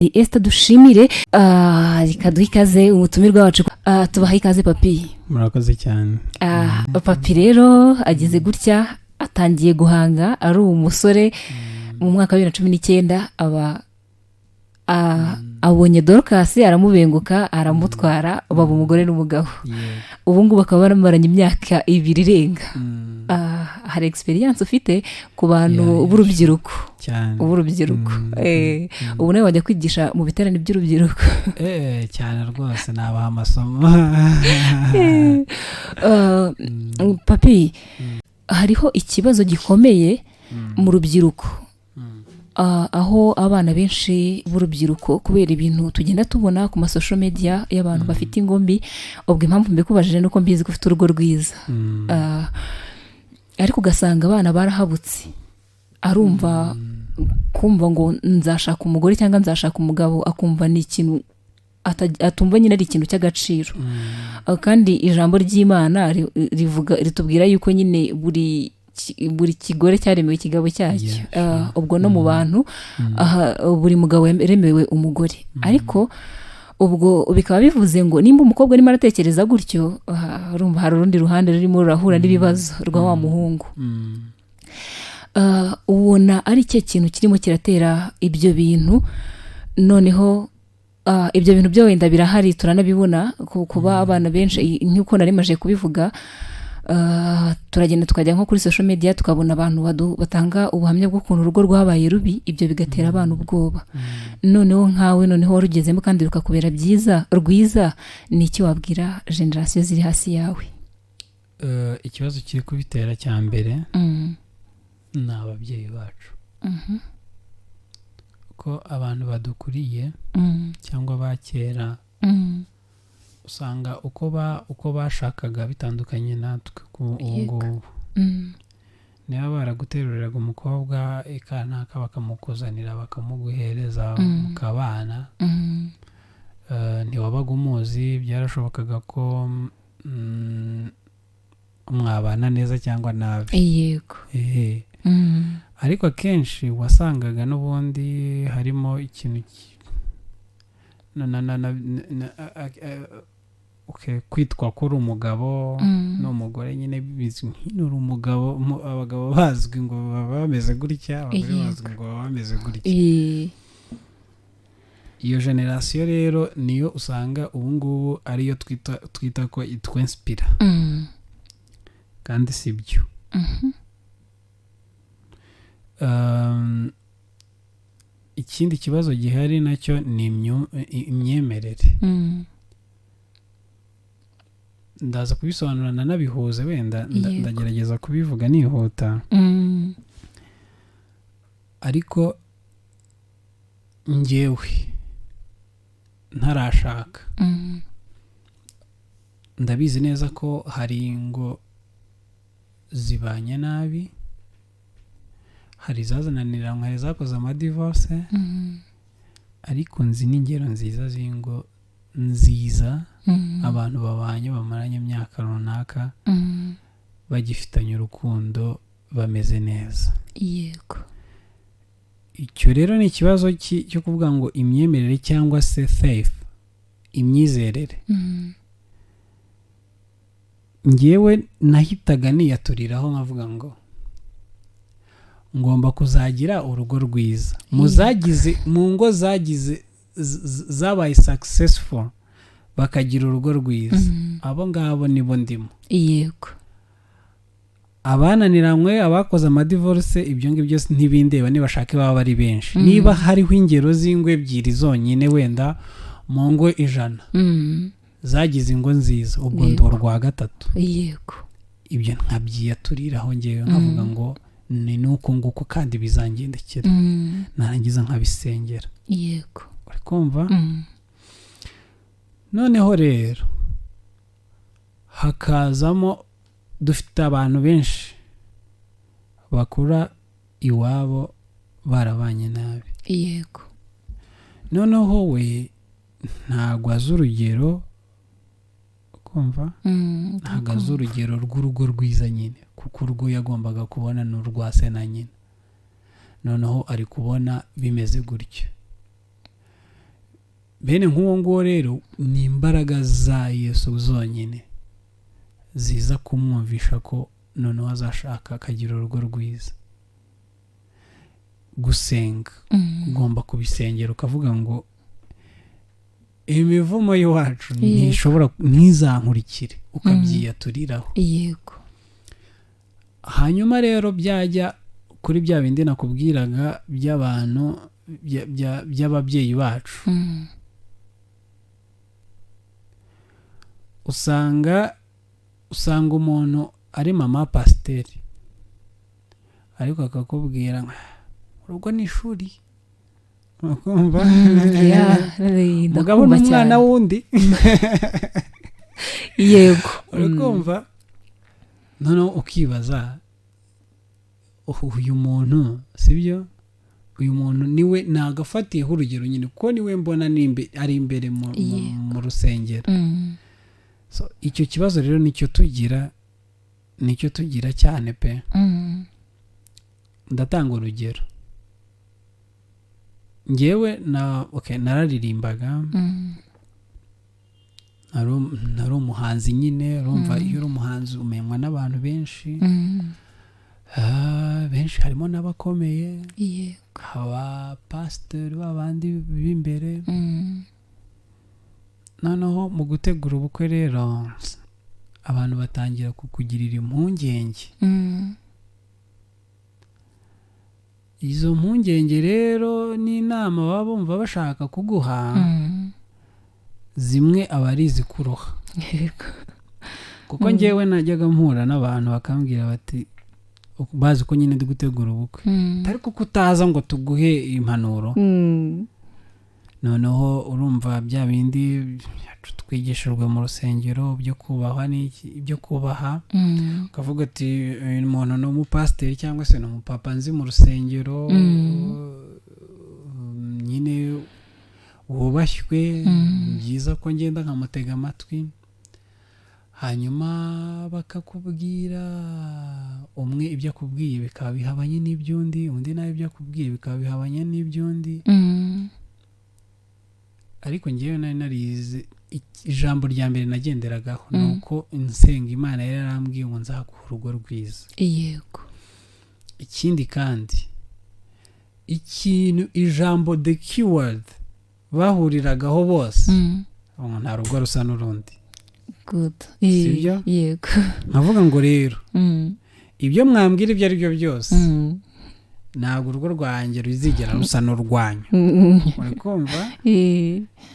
Esther dushimire ikaduha ikaze umutumirwa wacu tubaha ikaze Papi. Murakoze cyane. Papi rero agize gutya atangiye guhanga ari umusore mu mwaka wa 2019 aba abonye Dorcas aramubenguka aramutwara baba umugore n'umugabo. Ubu ngubu bakaba baramaranye imyaka 2 irenga. Hari experience ufite ku bantu b'urubyiruko cyane urubyiruko ubu nawe wajya kwigisha mu biterane by'urubyiruko cyane rwose nabaha amasomo. Papi hariho ikibazo gikomeye mu rubyiruko aho abana benshi b'urubyiruko kubera ibintu tugenda tubona ku social media y'abantu bafite ingombi ubwo impamvu mbikubajije nuko mbizi ko ufite urugo rwiza ariko ugasanga abana barahabutse arumva kumva ngo nzashaka umugore cyangwa nzashaka umugabo akumva ni ikintu atumva nyine ari ikintu cy'agaciro kandi ijambo ry'Imana rivuga ritubwira yuko nyine buri kigore cyaremewe ikigabo cyacyo ubwo no mu bantu buri mugabo yaremewe umugore ariko ubwo bikaba bivuze ngo nimba umukobwa arimo aratekereza gutyo urumva hari urundi ruhande rurimo rurahura n'ibibazo rwa wa muhungu ubona ari cyo kintu kirimo kiratera ibyo bintu noneho ibyo bintu byo wenda birahari turanabibona kuba abana benshi nk'uko narimaje kubivuga turagenda tukajya nko kuri social media tukabona abantu batanga ubuhamya bw'ukuntu urugo rwabaye rubi ibyo bigatera abantu ubwoba noneho nkawe noneho warugezemo kandi rukakubera byiza rwiza ni iki wabwira generation ziri hasi yawe? Ikibazo kiri kubitera cya mbere ni ababyeyi bacu ko abantu badukuriye cyangwa bakera usanga uko bashakaga bitandukanye natwe ubu niba baraguteruriraga umukobwa ikanaka bakamukuzanira bakamuguhereza mukabana ntiwabaga umuzi byarashobokaga ko mwabana neza cyangwa nabi yego ariko akenshi wasangaga n'ubundi harimo ikintu kwitwa ko uri umugabo n'umugore nyine bizwi nk'inura umugabo abagabo bazwi ngo baba bameze gutya abagore bazwi ngo baba bameze gutya iyo generation rero niyo usanga ubu ngubu ariyo twita ko itwenspira kandi si byo ikindi kibazo gihari nacyo ni imyemerere ndaza kubisobanura nabihuze wenda ndagerageza kubivuga nihuta ariko njyewe ntarashaka ndabizi neza ko hari ingo zibanye nabi hari zazananiranywe hari zakoze amadivorce ariko nzi n'ingero nziza z'ingo nziza abantu babanye bamaranye imyaka runaka bagifitanye urukundo bameze neza yego icyo rero ni ikibazo cyo kuvuga ngo imyemerere cyangwa se faith imyizerere njyewe nahitaga niyaturiraho nkavuga ngo ngomba kuzagira urugo rwiza mu ngo zabaye successful bakagira urugo rwiza abo ngabo nibo ndimo yego abananiranywe abakoze amadivorce ibyo ngibyo ntibindeba nibashake baba bari benshi niba hariho ingero z'ingo 2 zonyine wenda mu ngo 100 zagize ingo nziza ubwo ndorwa gatatu yego ibyo nkabyiyaturiraho ngewe nkavuga ngo ni nuko nguko kandi bizangendekera narangiza nkabisengera yego urikumva noneho rero hakazamo dufite abantu benshi bakura iwabo barabanye nabi yego noneho we ntabwo azi urugero kumva ntabwo azi urugero rw'urugo rwiza nyine kuko urwo yagombaga kubona ni urwa se na nyina noneho ari kubona bimeze gutyo bene nk'uwo nguwo rero ni imbaraga za Yesu zonyine ziza kumwumvisha ko noneho azashaka akagira urugo rwiza. Gusenga ugomba kubisengera ukavuga ngo imivumo y'iwacu ntizankurikire, ukabyiyaturiraho. Yego. Hanyuma rero byajya kuri bya bindi nakubwiraga by'abantu by'ababyeyi bacu, usanga umuntu ari mama pasiteri ariko akakubwira urugo ni ishuri, ukumva mugabo n'umwana wundi. Yego. Urikumva noneho ukibaza uyu muntu sibyo, uyu muntu niwe nagafatiyeho urugero nyine kuko niwe mbona ari imbere mu rusengero. So icyo kibazo rero nicyo tugira cyane pe. Ndatanga urugero, njyewe nararirimbaga, nari umuhanzi nyine. Urumva iyo uri umuhanzi umenywa n'abantu benshi, benshi harimo n'abakomeye, abapasiteri b'abandi b'imbere. Noneho mu gutegura ubukwe rero abantu batangira kukugirira impungenge. Izo mpungenge rero n'inama baba bumva bashaka kuguha, zimwe aba ari izikuroha. Kuko njyewe najyaga mpura n'abantu bakambwira bati bazi ko nyine ndi gutegura ubukwe, ariko kutaza ngo tuguhe impanuro. Noneho urumva bya bindi twigishijwe mu rusengero byo kubahwa n'iki, ibyo kubaha, ukavuga ati uyu muntu ni umupasiteri cyangwa se ni umupapa nzi mu rusengero, nyine wubashywe, byiza ko ngenda nkamutega amatwi. Hanyuma bakakubwira umwe ibyo akubwiye bikaba bihabanye n'iby'undi, undi nawe ibyo akubwiye bikaba bihabanye n'iby'undi. Ariko njyewe nari narize ijambo rya mbere nagenderagaho nuko nsenga Imana yari yarambwiye ngo nzaguha urugo rwiza. Yego. Ikindi kandi ijambo the keyword bahuriragaho bose, nta rugo rusa n'urundi. Good. Sibyo? Yego. Nkavuga ngo rero ibyo mwambwira ibyo ari byo byose ntabwo urugo rwanjye ruzigera rusa n'urwanyu. Uri kumva?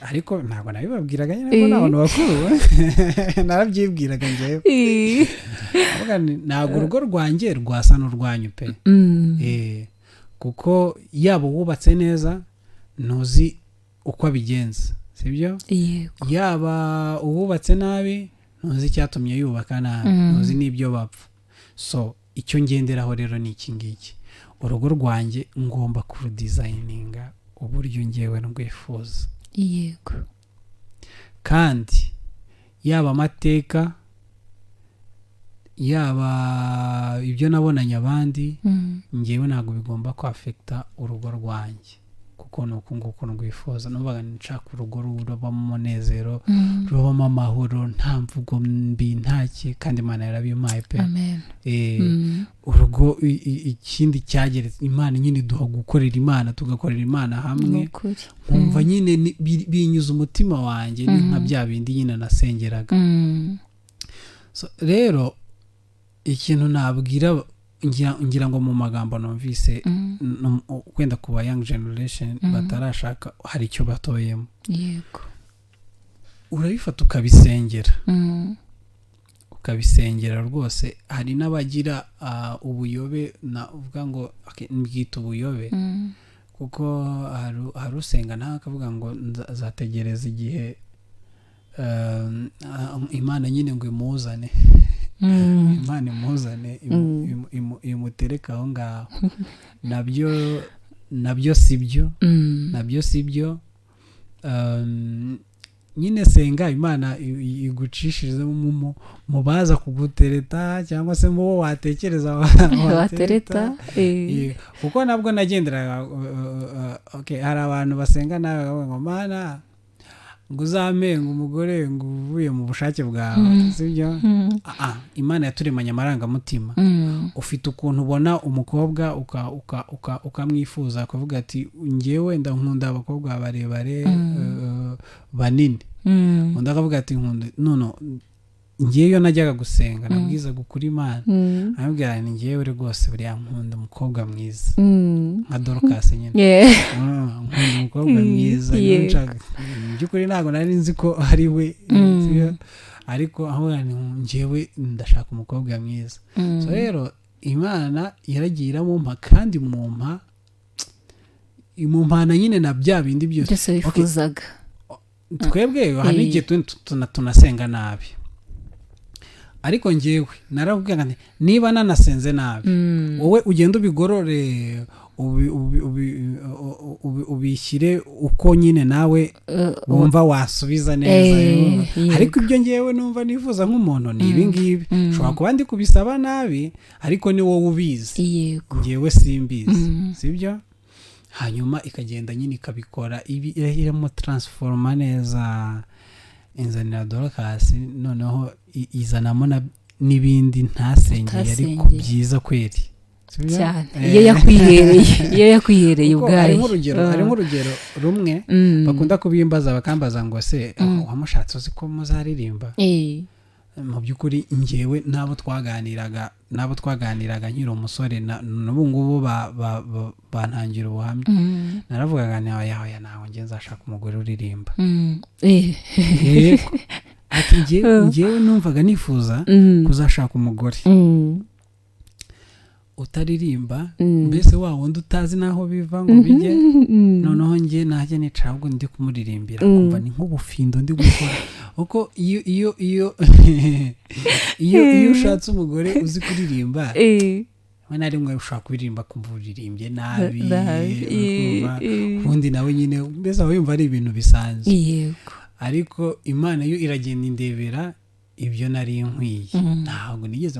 Ariko ntabwo nabibabwiraga nyine ko n'abantu bakuru narabyibwiraga njyewe. Ntabwo urugo rwanjye rwasa n'urwanyu pe. Kuko yaba wubatse neza ntuzi uko abigenza, sibyo? Yaba uwubatse nabi ntuzi icyatumye yubaka nabi, ntuzi n'ibyo bapfa. So icyo ngenderaho rero ni iki ngiki, urugo rwanjye ngomba kurudizayininga uburyo njyewe rwifuza. Yego. Kandi yaba amateka, yaba ibyo nabonanye abandi, njyewe ntabwo bigomba kwafekta urugo rwanjye, kuko nuko nguko rwifuza. Nubaga nshaka urugo rubamo umunezero, rubamo amahoro, nta mvugo mbi, ntaki, kandi Imana yarabimpaye pe. Amen. Urugo ikindi cyageretse, Imana nyine duha gukorera Imana, tugakorera Imana hamwe. Nkumva nyine binyuza umutima wanjye, ni nka bya bindi nyine nasengeraga. So rero ikintu nabwira, ngira ngo mu magambo numvise kwenda kuba young generation batarashaka hari icyo batoyemo. Yego. Urabifata ukabisengera, ukabisengera rwose. Hari n'abagira ubuyobe, navuga ngo mbwita ubuyobe, kuko hari usenga nawe akavuga ngo nzategereza igihe Imana nyine ngo imuzane. Imana imuzane imutereka aho ngaho. Nabyo sibyo. Nyine senga Imana igucishirize mu baza kugutereta cyangwa se mu watekereza watereta. Kuko nabwo nagendera hari abantu basenga nawe ngo Mana ngo uzamenga umugore ngo uvuye mu bushake bwawe sibyo Imana yaturemanye amarangamutima ufite ukuntu ubona umukobwa ukamwifuza akavuga ati ngewe ndankunda abakobwa barebare banini undi akavuga ati nkunda ngewe najyaga gusenga nabwiza gukura Imana arambwira ni ngewe rwose buriya nkunda umukobwa mwiza nka Dorcas nyine nkunda umukobwa mwiza by'ukuri ntabwo nari nzi ko ari we ariko aho ngewe ndashaka umukobwa mwiza so rero Imana yaragiye iramumpa kandi imumpana nyine na bya bindi byose wifuzaga twebwe hari igihe tunasenga nabi ariko ngewe naravuga nti niba nanasenze nabi wowe ugenda ubigorore ubishyire uko nyine nawe wumva wasubiza neza ariko ibyo ngewe numva nifuza nk'umuntu ni ibi ngibi ushobora kuba ndi kubisaba nabi ariko ni wowe ubizi ngewe simbizi sibyo hanyuma ikagenda nyine ikabikora irahiramo transforma neza inzanira Dorcas noneho izanamo n'ibindi ntasengeye ariko byiza kweri cyane iyo yakwihereye ubwayo harimo urugero rumwe bakunda kubimbaza bakambaza ngo se wamushatse uzi ko muzaririmba mu by'ukuri ngewe n'abo twaganiraga nkiri umusore n'ubu ngubu bantangira ubuhamya naravugaga nawe nawe ngewe nzashaka umugore uririmba ati ngewe numvaga nifuza kuzashaka umugore utaririmba mbese wa wundi utazi naho biva ngo bijye noneho nge najya nicara ahubwo ndi kumuririmbira kumva ni nk'ubufindo ndi gukora kuko iyo ushatse umugore uzi kuririmba rimwe na rimwe ushobora kuririmba kumva uririmbye nabi ubundi nawe nyine mbese aba yumva ari ibintu bisanzwe ariko Imana yo iragenda indebera ibyo nari nkwiye ntabwo nigeze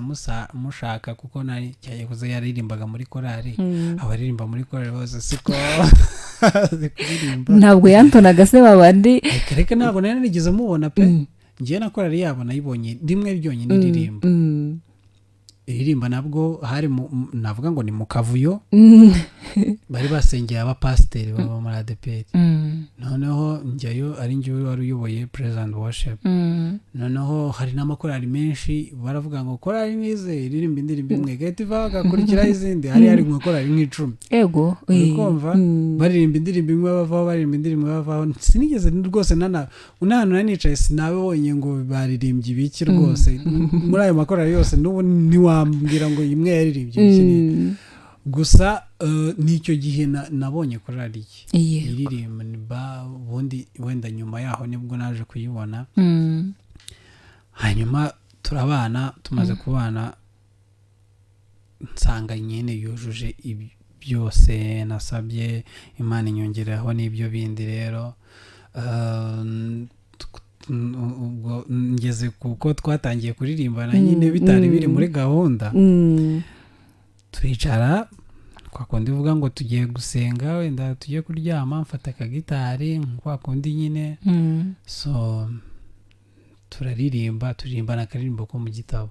mushaka kuko nari cyaye kuza yaririmbaga muri korari abaririmba muri korari bose siko ntabwo yantonaga se babandi reka ntabwo nari nigeze mubona pe ngiye na korari yabo nayibonye rimwe ryonyine iririmba nabwo hari navuga ngo ni mu kavuyo bari basengeye abapasiteri baba muri ADPR noneho njyayo ari njyewe wari uyoboye present worship noneho hari n'amakorari menshi baravuga ngo korari nize iririmba indirimbo imwe gahita iva bagakurikiraho izindi hari mu korari nk'icumi ego ukumva baririmba indirimbo imwe bavaho baririmba indirimbo bavaho sinigeze rwose unahano nanicaye sinabonye ngo baririmbye ibiki rwose muri ayo makorari yose n'ubu niwambwira ngo imwe yaririmbye iki gusa n'icyo gihe nabonye korari iririmba ubundi wenda nyuma yaho nibwo naje kuyibona hanyuma turabana tumaze kubana nsanga nyine yujuje byose nasabye Imana inyongeraho n'ibyo bindi rero ubwo ngeze kuko twatangiye kuririmbana nyine bitari biri muri gahunda turicara kwa kundi uvuga ngo tugiye gusenga wenda tugiye kuryama mfata akagitari kwa kundi nyine so turaririmba n'akaririmbo ko mu gitabo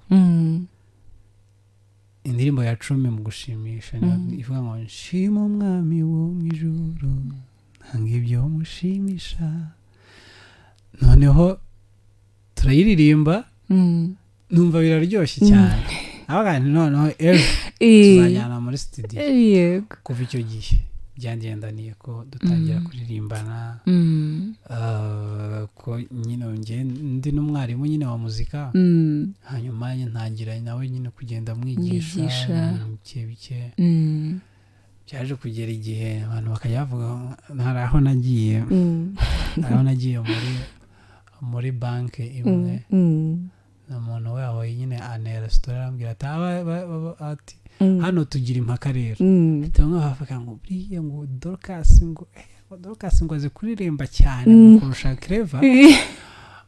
indirimbo ya 10 mu gushimisha ivuga ngo nshima umwami wo mu ijuru nanga ibyo mushimisha noneho turayiririmba numva biraryoshye cyane abagani noneho tuzajyana muri studio kuva icyo gihe byangendaniye ko dutangira kuririmbana ko nyine ndi n'umwarimu nyine wa muzika hanyuma ntangira nawe nyine kugenda mwigisha bike byaje kugera igihe abantu bakajya bavuga hari aho nagiye muri banki imwe umuntu waho nyine anera resitora arambwira ati hano tugira impaka rero bamwe bavuga ngo buriya ngo Dorcas ngo azi kuririmba cyane kurusha Clever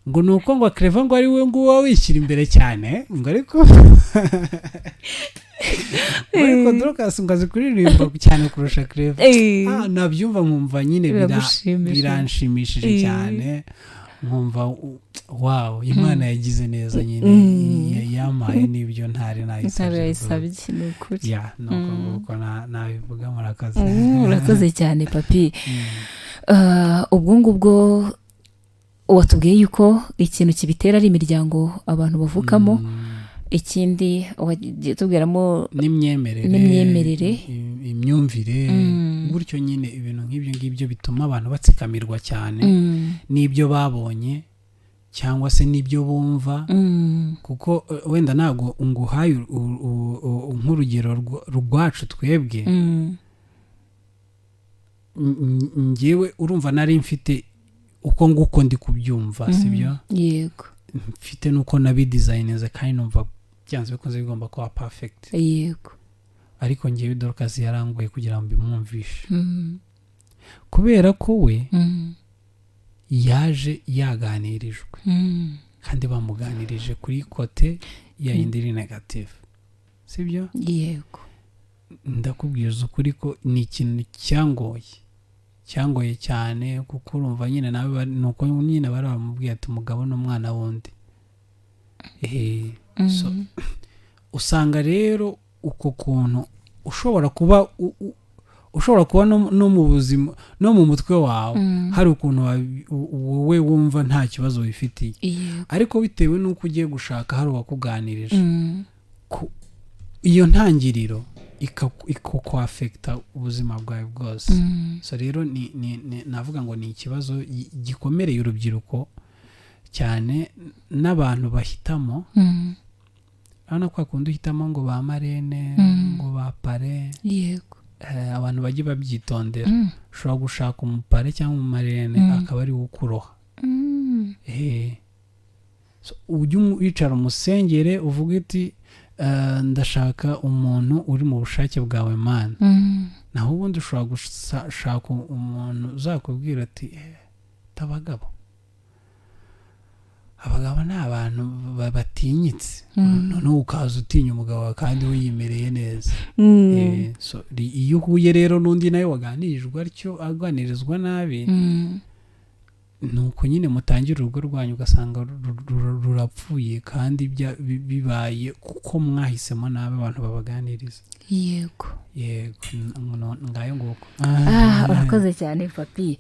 ngo nuko ngo Clever ngo ari we ngo wishyira imbere cyane ngo ariko Dorcas ngo azi kuririmba cyane kurusha Clever nabyumva nkumva nyine biranshimishije cyane nkumva wow Imana yagize neza nyine yamaye n'ibyo ntari nayisabye n'ukuri nuko nabivuga murakoze cyane papi ubwo ngubwo watubwiye yuko ikintu kibitera ari imiryango abantu bavukamo ikindi tubwiramo n'imyemerere imyumvire gutyo nyine ibintu nk'ibyo ngibyo bituma abantu batsikamirwa cyane n'ibyo babonye cyangwa se n'ibyo bumva kuko wenda ntabwo nguhaye nk'urugero rwacu twebwe njyewe urumva nari mfite uko nguko ndi kubyumva sibyo yego mfite nuko nabidesigninze kandi numva byanze bikunze bigomba kuba perfect yego ariko njyewe Dorcas yarangoye kugira ngo bimwumvishe kubera ko we yaje yaganirijwe kandi bamuganirije kuri kote ya indiri negative sibyo yego ndakubwiza ukuri ko ni ikintu cyangoye cyane kuko urumva nyine nawe nuko nyine bari bamubwiye ati umugabo n'umwana wundi so usanga rero uko kuntu ushobora kuba no mu buzima no mu mutwe wawe hari ukuntu wowe wumva nta kibazo wifitiye ariko bitewe n'uko ugiye gushaka hari uwakuganirije iyo ntangiriro ikakwafekta ubuzima bwawe bwose so rero navuga ngo ni ikibazo gikomereye urubyiruko cyane n'abantu bahitamo urabona ko akunda uhitamo ngo ba marene ngo ba pare yego abantu bajye babyitondera ushobora gushaka umupare cyangwa umumarene akaba ari ukuroha ujye wicara umusengere uvuga iti ndashaka umuntu uri mu bushake bwawe mana naho ubundi ushobora gushaka umuntu uzakubwira ati abagabo ni abantu batinyitse noneho ukaza utinya umugabo wawe kandi we yimereye neza iyo uhuye rero n'undi nawe waganirijwe atyo aganirizwa nabi nuko nyine mutangira urugo rwanyu ugasanga rurapfuye kandi bibaye kuko mwahisemo nabi abantu babaganiriza yego ngayo nguko urakoze cyane papi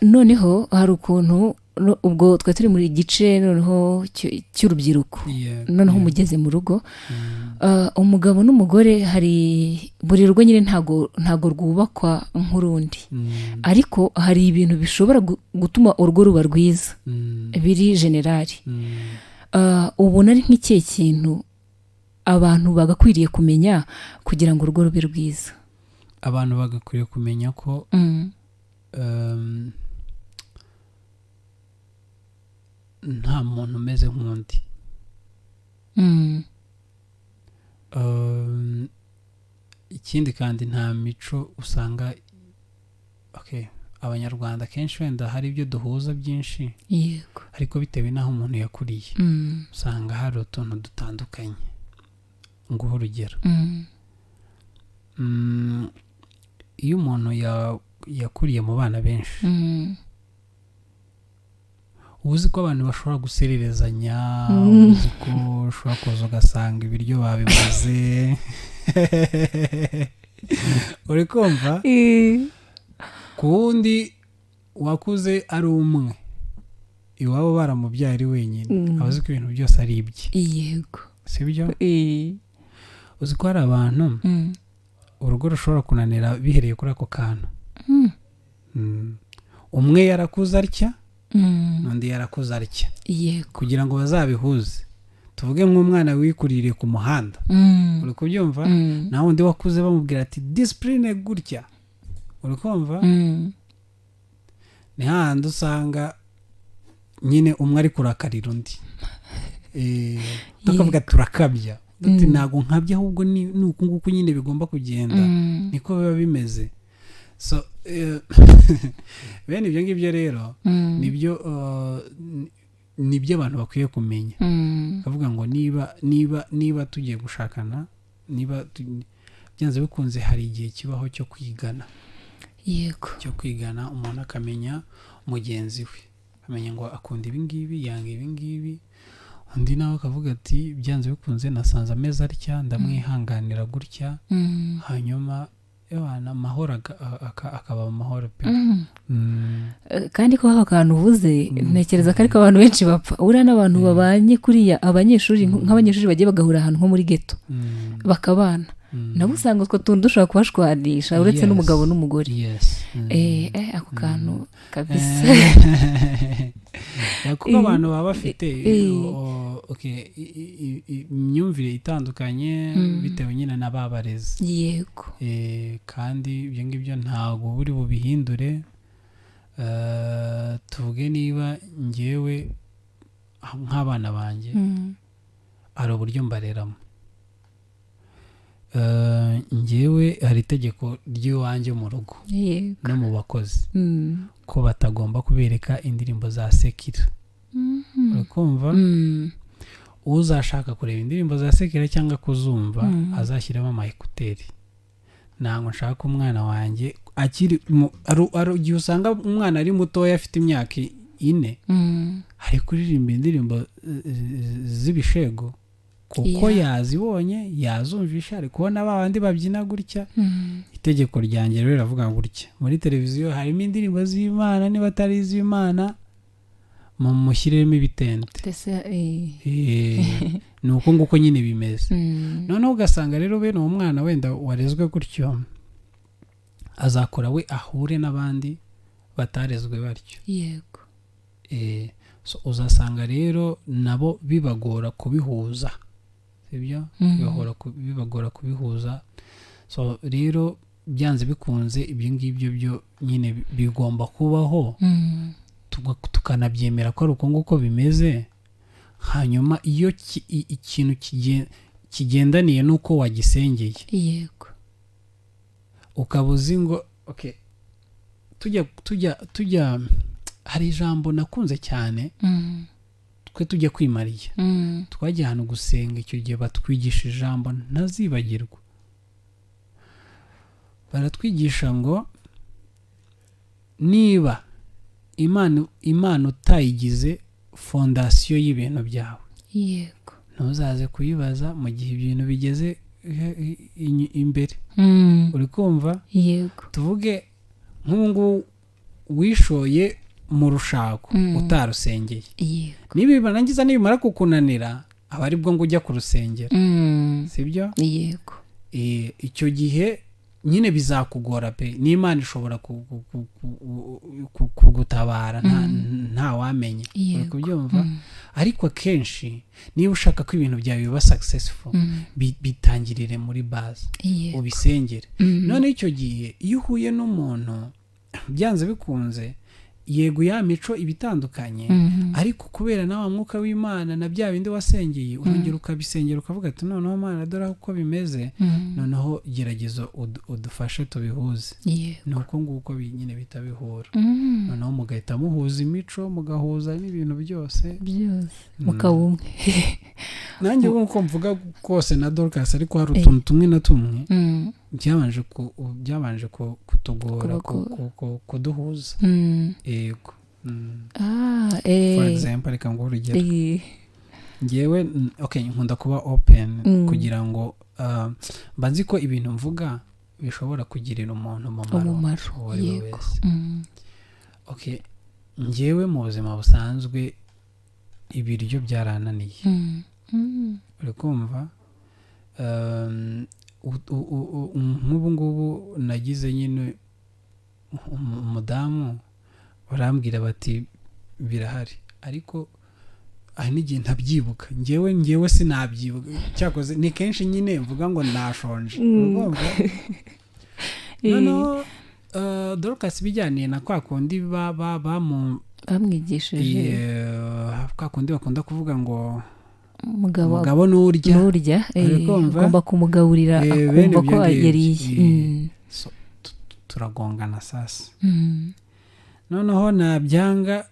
noneho hari ukuntu ubwo twe turi muri gice noneho cy'urubyiruko noneho umugeze mu rugo umugabo n'umugore hari buri rugo nyine ntago rwubakwa nk'urundi ariko hari ibintu bishobora gutuma urugo ruba rwiza biri generali ubona ari nk'ikihe kintu abantu bagakwiriye kumenya kugira ngo urugo rube rwiza abantu bagakwiriye kumenya ko nta muntu umeze nk'undi ikindi kandi nta mico usanga abanyarwanda kenshi wenda hari ibyo duhuza byinshi yego ariko bitewe n'aho umuntu yakuriye usanga hari utuntu dutandukanye nguha urugero iyo umuntu yakuriye mu bana benshi uzi ko abantu bashobora gusererezanya uzi ko ushobora kuza ugasanga ibiryo babimaze uri kumva ku wundi wakuze ari umwe iwabo baramubyaye ari wenyine abazi ko ibintu byose ari ibye yego sibyo uzi ko hari abantu urugo rushobora kunanira bihereye kuri ako kantu umwe yarakuze atya n'undi yarakuze atya kugira ngo bazabihuze tuvuge nk'umwana wikuririye ku muhanda uri kubyumva naho undi wakuze bamubwira ati disipurine gutya uri kumva ni hahandi usanga nyine umwe ari kurakarira undi tukavuga turakabya duti ntabwo nkabya ahubwo ni uku nguku nyine bigomba kugenda niko biba bimeze so bene ibyo ngibyo rero nibyo nibyo abantu bakwiye kumenya bavuga ngo niba tugiye gushakana niba byanze bikunze hari igihe kibaho cyo kwigana yego cyo kwigana umuntu akamenya mugenzi we amenya ngo akunda ibi ngibi yanga ibi ngibi undi nawe akavuga ati byanze bikunze nasanze ameza atya ndamwihanganira gutya hanyuma yana amahoro akaba amahoro pe kandi ko haba akantu uvuze ntekereza ko ariko abantu benshi bapfa uriya n'abantu babanye kuriya abanyeshuri nk'abanyeshuri bagiye bagahura ahantu nko muri geto bakabana nabo usanga utwo tuntu dushobora kubashwanisha uretse n'umugabo n'umugore ako kantu kabisa kuko abantu baba bafite imyumvire itandukanye bitewe nyine n'ababarezi yego kandi ibyo ngibyo ntabwo buri bubihindure tuvuge niba ngewe nk'abana banjye hari uburyo mbareramo ngewe hari itegeko ry'iwanjye mu rugo no mu bakozi ko batagomba kubereka indirimbo za sekira urakumva uzashaka kureba indirimbo za sekira cyangwa kuzumva azashyiramo amayekuteri ntabwo nshaka umwana wanjye akiri igihe usanga umwana ari mutoya afite imyaka 4 ari kuririmba indirimbo z'ibishego kuko yazibonye yazumvisha ari kubona babandi babyina gutya itegeko ryanjye rero riravuga gutya muri televiziyo harimo indirimbo z'Imana niba atari iz'Imana mushyiremo ibitente ni uko nguko nyine bimeze noneho ugasanga rero bene uwo mwana wenda warezwe gutyo azakora we ahure n'abandi batarezwe batyo yego uzasanga rero nabo bibagora kubihuza sibyo bibagora kubihuza so rero byanze bikunze ibyo ngibyo byo nyine bigomba kubaho tukanabyemera ko ari uko nguko bimeze hanyuma iyo ikintu kigendaniye n'uko wagisengeye yego ukaba uzi ngo tujya hari ijambo nakunze cyane twe tujya kwimariya twagiye ahantu gusenga icyo gihe batwigisha ijambo ntazibagirwa baratwigisha ngo niba imana utayigize fondasiyo y'ibintu byawe yego ntuzaze kuyibaza mu gihe ibintu bigeze imbere uri kumva yego tuvuge nk'ubu wishoye mu rushako utarusengeye niba narangiza nibimara kukunanira aba ari bwo ngo ujya kurusengera sibyo yego icyo gihe nyine bizakugora pe n'Imana ishobora kugutabara nta wamenye uri kubyumva ariko akenshi niba ushaka ko ibintu byawe biba successful bitangirire muri base ubisengere none icyo gihe iyo uhuye n'umuntu byanze bikunze yego ya mico ibitandukanye ariko kubera nawe mwuka w'Imana na bya bindi wasengeye urongera ukabisengera ukavuga ati noneho Mana dore uko bimeze noneho gerageza udufashe tubihuze nuko nguko nyine bitabihura noneho mugahita muhuza imico mugahuza n'ibintu byose mukabumwe nanjye nkuko mvuga kose na Dorcas ariko hari utuntu tumwe na tumwe byabanje kutugora kuduhuza yego for example reka ngo urugero ngewe nkunda kuba open kugira ngo mbanzi ko ibintu mvuga bishobora kugirira umuntu umumaro yego ngewe mu buzima busanzwe ibiryo byarananiye uri kumva nk'ubu ngubu nagize nyine umudamu barambwira bati birahari ariko hari n'igihe ntabyibuka ngewe sinabyibuka cyakoze ni kenshi nyine mvuga ngo nashonje noneho Dorcas bijyaniye na kwa kundi bamwigishije kwa kundi bakunda kuvuga ngo umugabo n'urya ugomba kumugaburira akumva ko yariye turagongana sasa noneho nabyanga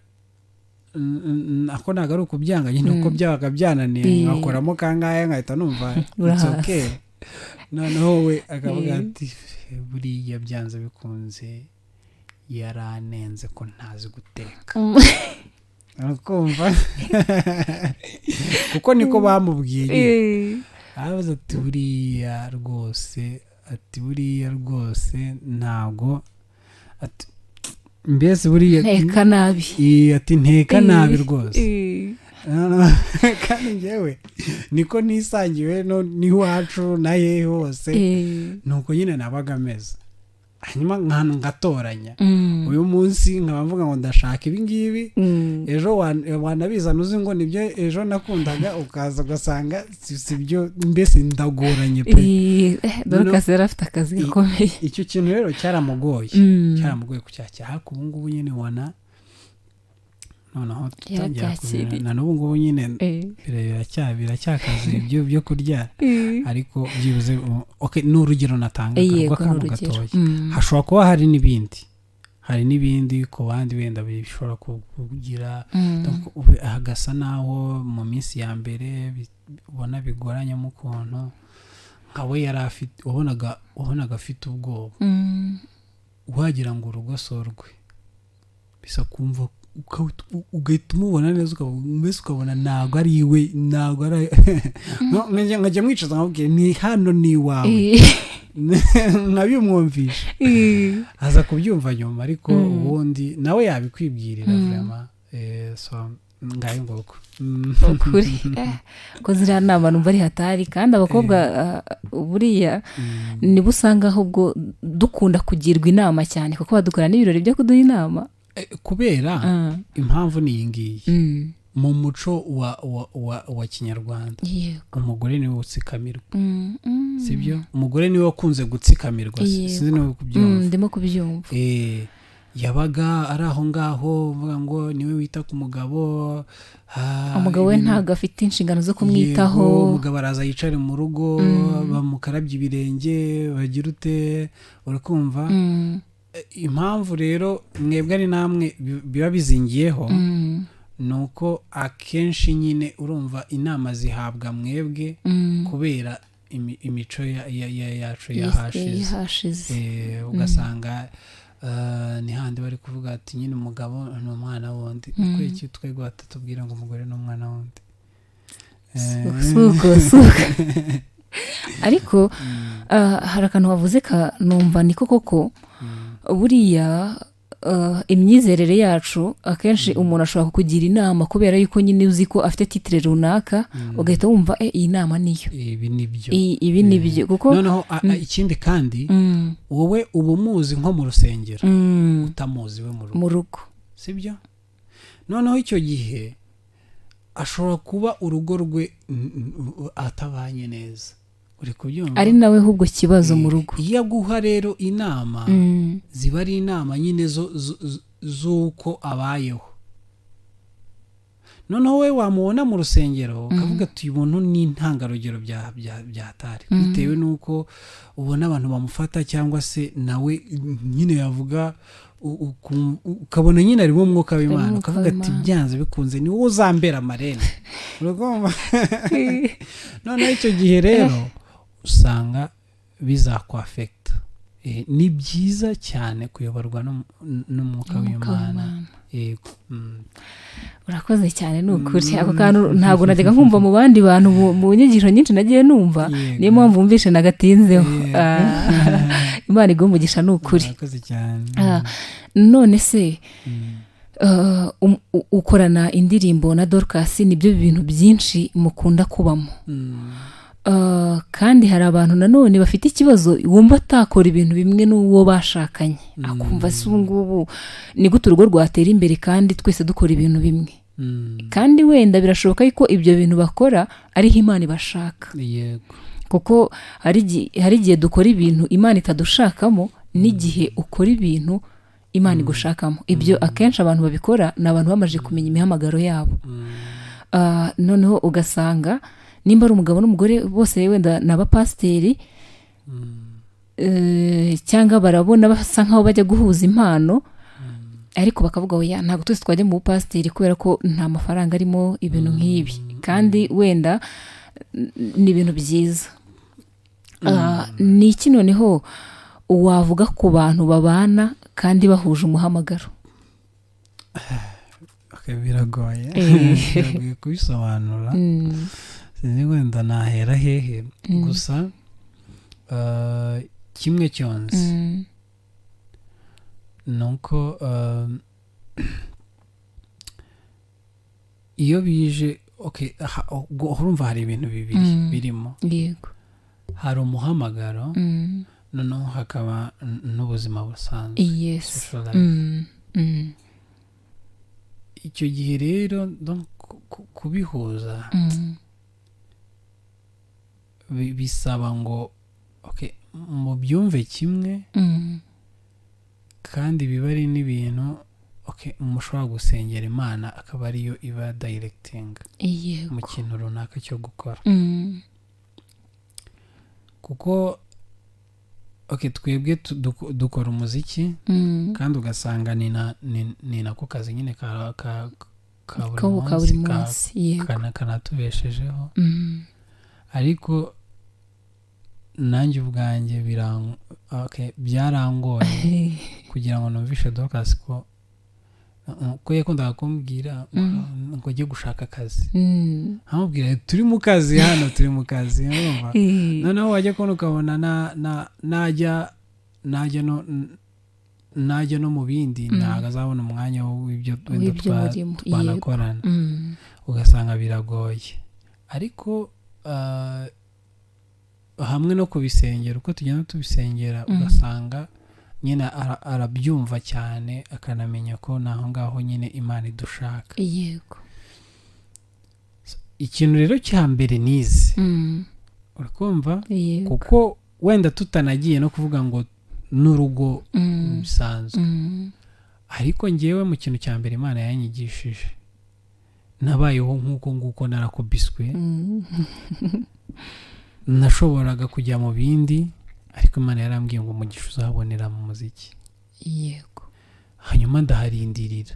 ako ntabwo ari ukubyanga nyine uko byabaga byananiye nkakoramo kangahe nkahita numva it's okay noneho we akavuga ati buriya byanze bikunze yaranenze ko ntazi guteka arakumva kuko niko bamubwiye aravuze ati buriya rwose ntabwo ati mbese buriya nteka nabi ati nteka nabi rwose kandi njyewe niko nisangiwe n'iwacu na hehe hose nuko nyine nabaga ameze hanyuma ngatoranya uyu munsi nkaba mvuga ngo ndashaka ibi ngibi ejo wanabizana uzi ngo nibyo ejo nakundaga ukaza ugasanga si byo mbese ndagoranye pe Dorcas yari afite akazi gakomeye icyo kintu rero cyaramugoye kucyakira ariko ubu ngubu nyine ubona noneho tutangira kubirana n'ubu ngubu nyine biracyakaze ibyo byo kurya ariko byibuze ni urugero natanga rw'akantu gatoya hashobora kuba hari n'ibindi ku bandi wenda bishobora kugira hagasa naho mu minsi ya mbere ubona bigoranyemo ukuntu nkawe yari afite wabonaga afite ubwoba wagira ngo urugosorwe bisa kumva ugahita umubona neza mbese ukabona ntabwo ari iwe ntabwo ari nkajya mwicaza nkabwira ni hano ni iwawe nkabimwumvisha aza kubyumva nyuma ariko ubundi nawe yabikwibwirira vraiment ngayo ngoko ukuri ko ziriya nama numva ari hatari kandi abakobwa buriya nibo usanga ahubwo dukunda kugirwa inama cyane kuko badukora n'ibirori byo kuduha inama kubera impamvu ni iyi ngiyi mu muco wa kinyarwanda umugore niwe utsikamirwa sibyo umugore niwe wakunze gutsikamirwa sinzi niwe kubyumva ndimo kubyumva yabaga ari aho ngaho uvuga ngo niwe wita ku mugabo umugabo we ntabwo afite inshingano zo kumwitaho umugabo araza yicare mu rugo bamukarabye ibirenge bagira ute urakumva impamvu rero mwebwe ari namwe biba bizingiyeho ni uko akenshi nyine urumva inama zihabwa mwebwe kubera imico yacu yahashize ugasanga ni handi bari kuvuga ati nyine umugabo ni umwana wundi tweki twego batatubwira ngo umugore ni umwana wundi suko ariko hari akantu wavuze numva niko koko buriya imyizerere yacu akenshi umuntu ashobora kukugira inama kubera yuko nyine uzi ko afite titire runaka ugahita wumva iyi nama niyo ibi nibyo kuko noneho ikindi kandi wowe uba umuzi nko mu rusengero utamuzi we mu rugo sibyo noneho icyo gihe ashobora kuba urugo rwe atabanye neza ari nawe ahubwo kibazo mu rugo iyo aguha rero inama ziba ari inama nyine z'uko abayeho noneho we wamubona mu rusengero ukavuga ati uyu muntu ni intangarugero byatari bitewe n'uko ubona abantu bamufata cyangwa se nawe nyine yavuga ukabona nyine arimo umwuka w'Imana ukavuga ati byanze bikunze ni wowe uzambera amarene noneho icyo gihe rero usanga bizakwafekita ni byiza cyane kuyoborwa n'umwuka w'Imana yego urakoze cyane ni ukuri ako kantu ntabwo najyaga nkumva mu bandi bantu mu nyigisho nyinshi nagiye numva niyo mpamvu wumvishe nagatinzeho Imana iguha umugisha ni ukuri urakoze cyane none se ukorana indirimbo na Dorcas nibyo bintu byinshi mukunda kubamo kandi hari abantu nanone bafite ikibazo wumva atakora ibintu bimwe n'uwo bashakanye akumva se ubu ngubu ni gute urugo rwatera imbere kandi twese dukora ibintu bimwe kandi wenda birashoboka yuko ibyo bintu bakora ariho Imana ibashaka kuko hari igihe dukora ibintu Imana itadushakamo n'igihe ukora ibintu Imana igushakamo ibyo akenshi abantu babikora ni abantu bamaze kumenya imihamagaro yabo noneho ugasanga nimba ari umugabo n'umugore bose wenda ni abapasiteri cyangwa barabona basa nkaho bajya guhuza impano ariko bakavuga oya ntabwo twese twajya mu bupasiteri kubera ko nta mafaranga arimo ibintu nk'ibi kandi wenda ni ibintu byiza. Ni iki noneho wavuga ku bantu babana kandi bahuje umuhamagaro? Biragoye biragoye kubisobanura, sinzi wenda nahera hehe, gusa kimwe cyonse nuko iyo bije urumva hari ibintu bibiri birimo. Yego, hari umuhamagaro noneho hakaba n'ubuzima busanzwe. Yes. Icyo gihe rero kubihuza bisaba ngo mu byumve kimwe kandi biba ari n'ibintu mushobora gusengera Imana akaba ariyo iba directing mu kintu runaka cyo gukora. Kuko twebwe dukora umuziki kandi ugasanga ni nako kazi nyine ka buri munsi kanatubeshejeho, ariko nanjye ubwanjye byarangoye kugira ngo numvishe Dorcas ko yakundaga kumbwira ngo ajye gushaka akazi, amubwira turi mu kazi hano, turi mu kazi, noneho wajya kubona ukabona najya no mu bindi ntabwo azabona umwanya w'ibyo twanakorana, ugasanga biragoye. Ariko hamwe no kubisengera, uko tugenda tubisengera ugasanga nyine arabyumva cyane, akanamenya ko naho ngaho nyine Imana idushaka. Yego, ikintu rero cya mbere nize urakumva, kuko wenda tutanagiye no kuvuga ngo n'urugo bisanzwe, ariko ngewe mu kintu cya mbere Imana yanyigishije nabayeho nk'uko nguko narakubiswe, nashoboraga kujya mu bindi, ariko Imana yarambwiye ngo umugisha uzabonera mu muziki. Yego, hanyuma ndaharindirira,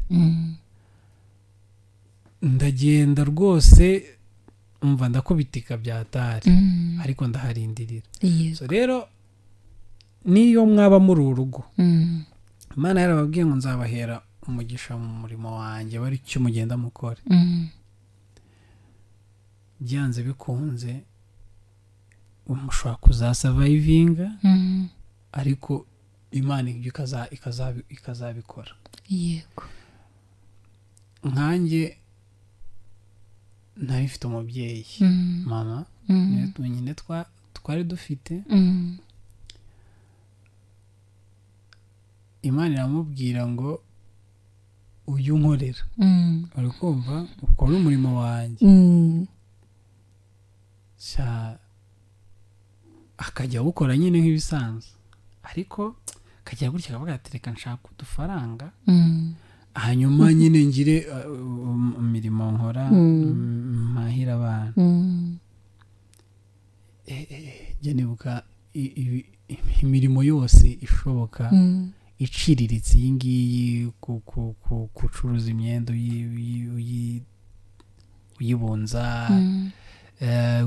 ndagenda rwose umva ndakubitika byatari, ariko ndaharindirira. So rero niyo mwaba muri urugo, Imana yarababwiye ngo nzabahera umugisha mu murimo wanjye, bari cyo mugenda mukore. Byanze bikunze mushobora kuzasavayivinga, ariko Imana ibyo ikazabikora. Yego, nkanjye nari mfite umubyeyi mama, nyine twari dufite, Imana iramubwira ngo ujye unkorera, uri kumva, ukora umurimo wanjye. Akajya gukora nyine nk'ibisanzwe, ariko akajya gutya akavuga ati reka nshaka udufaranga, hanyuma nyine ngire imirimo nkora mpahira abantu. Njya nibuka imirimo yose ishoboka iciriritse, iyi ngiyi gucuruza imyenda uyibunza,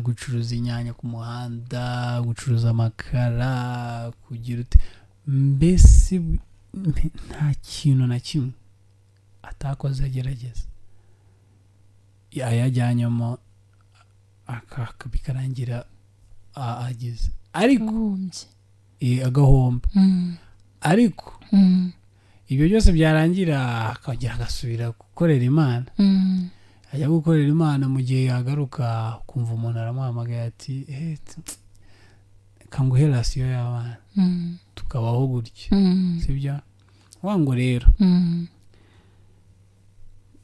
gucuruza inyanya ku muhanda, gucuruza amakara, kugira mbese nta kintu na kimwe atakoze agerageza, yayajyanyemo bikarangira ageze, ariko agahomba, ariko ibyo byose byarangira akongera agasubira gukorera Imana. Ajya gukorera Imana, mu gihe yagaruka kumva umuntu aramuhamagaye ati kanguhe rasiyo y'abana tukabaho gutyo, sibyo? Wango rero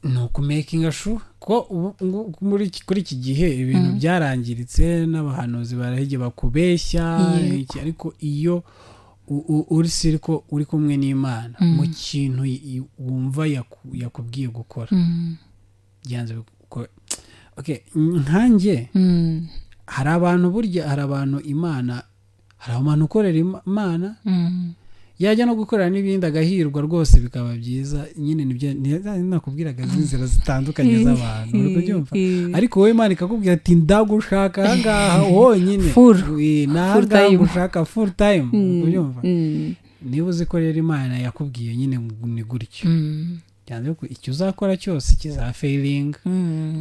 ni ukumekinga sure ko kuri iki gihe ibintu byarangiritse, n'abahanuzi barahege bakubeshya, ariko iyo uri siriko uri kumwe n'Imana mu kintu wumva yakubwiye gukora, byanze bikora. Nkanjye hari abantu burya, hari abantu Imana, hari abantu ukorera Imana yajya no gukorera n'ibindi agahirwa rwose bikaba byiza nyine nibyo nakubwiraga inzira zitandukanye z'abantu uri kubyumva ariko wowe Imana ikakubwira ati ndagushaka ahangaha wonyine nahangaha gushaka full time kubyumva niba uzi ko rero Imana yakubwiye nyine ni gutyo cyane ko icyo uzakora cyose kizafailing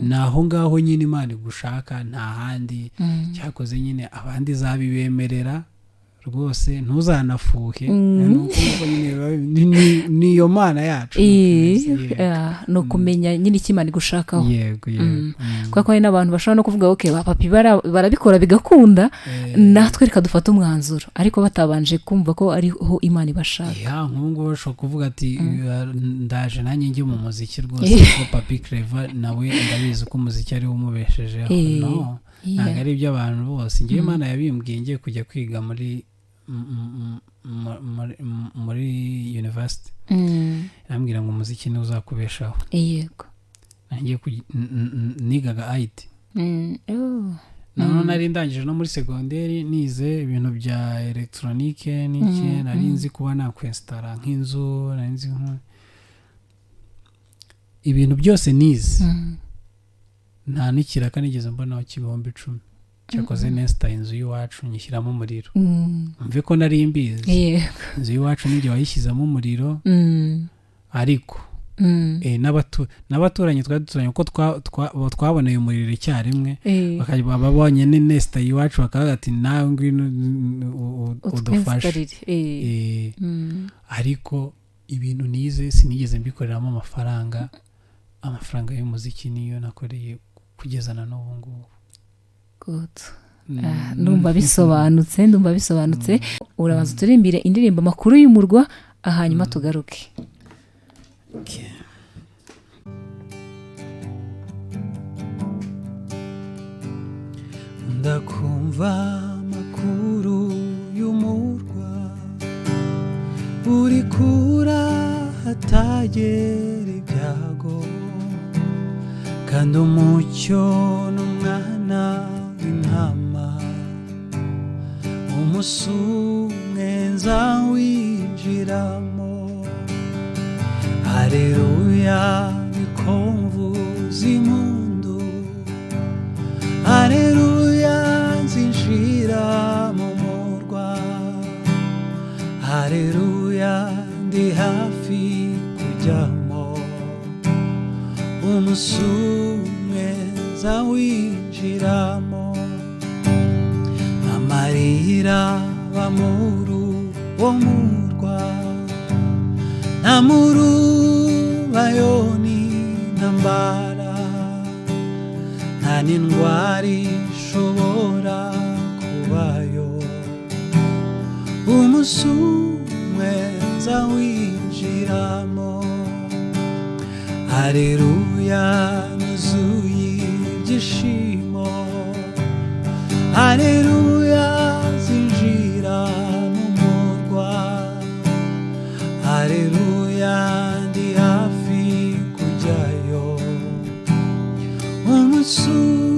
naho ngaho nyine Imana igushaka nta handi cyakoze nyine abandi zabibemerera rwose ntuzanafuhe niyo Mana yacu no kumenya nyine ikimana gushakaho yego kuko hari n'abantu bashobora no kuvuga okay Papi barabikora bigakunda natwe reka dufata umwanzuro ariko batabanje kumva ko ariho Imana ibashaka nk'ubu bashobora kuvuga ati ndaje nanjye njye mu muziki rwose ko Papi Clever nawe ndabizi ko umuziki ari umubeshejeho no ntabwo ari iby'abantu bose njyewe Imana yabimbwiye ngiye kujya kwiga muri university arambwira ngo umuziki ni uzakubeshaho yego nangiye nigaga IT none nari ndangije no muri segonderi nize ibintu bya electronique n'iki nari nzi kuba nakwinstara nk'inzu nari nzi ibintu byose nize nta n'ikiraka nigeze mbonaho cy'ibihumbi 10 cyakoze nesta inzu y'iwacu nyishyiramo umuriro mve ko nari mbizi inzu y'iwacu n'igihe wayishyizamo umuriro ariko n'abaturanyi duturanye uko twaboneye umuriro icyarimwe bakajya babonye nesta y'iwacu bakavuga ati nawe ngwino udufashe ariko ibintu nize sinigeze mbikoreramo amafaranga y'umuziki niyo nakoreye kugeza na n'ubu ngubu ndumva bisobanutse urabanza turimbire indirimbo makuru y'umurwa hanyuma tugaruke ndakumva makuru y'umurwa uri kura hatagera ibyago kandi umucyo n'umwana w'intama umusumwenza winjiramo haleluya bikomvuza impundu haleluya nzinjira mu murwa haleluya ndi hafi kujyamo umusumwenza winjiramo amarira bamuru wo murwa namuru bayoni ntambara nta n'indwara ishobora kubayo umusumwenza winjiramo haleluya nuzuye ibyishimo haleluya zinjira mu murwa haleluya ndi hafi kujyayo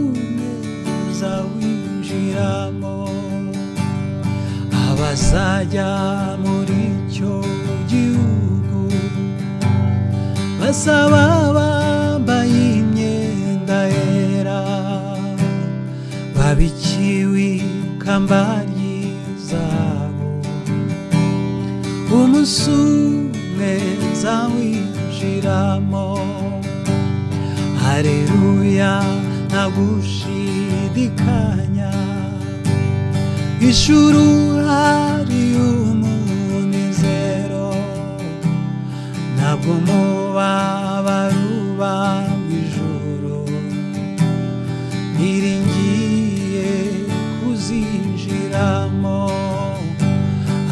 umusumwenza winjiramo abazajya muri icyo gihugu basaba bambaye imyenda yera babikiwe ikamba ry'izabo umusumwenza winjiramo haleluya nta gushidikanya ijuru hari umunezero ntabwo mubabaro uba ijuru niringiye kuzinjiramo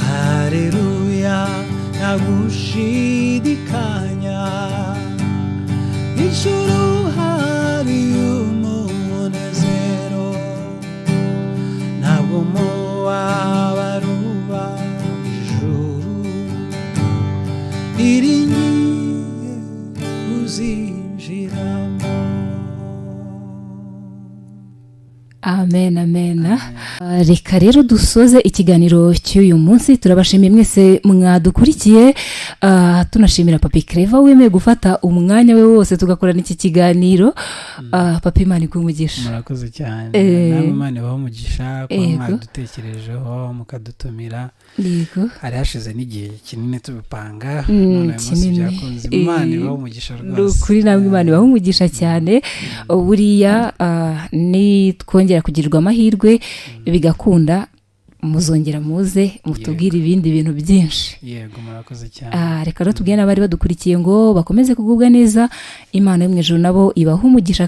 haleluya nta gushidikanya ijuru hari umunezero ntabwo mubabaro uba ijuru niringiye kuzinjiramo amen amen. Reka rero dusoze ikiganiro cy'uyu munsi. Turabashimiye mwese mwadukurikiye, tunashimira Papi Clever wemeye gufata umwanya we wose tugakorana iki kiganiro. Papi, Imana ikumugisha. Murakoze cyane. Namwe Imana ibahe umugisha ko mwadutekerejeho mukadutumira. Yego. Hari hashize n'igihe kinini tubipanga, none munsi byakunze. Imana ibahe umugisha rwose. Kuri namwe Imana ibahe umugisha cyane. Buriya ni twongera kugirirwa amahirwe bigakunda, muzongera muze mutubwire ibindi bintu byinshi. Yego, murakoze cyane. Reka rero tubwire n'abari badukurikiye ngo bakomeze kugubwa neza. Imana yo mu ijuru nabo ibahe umugisha.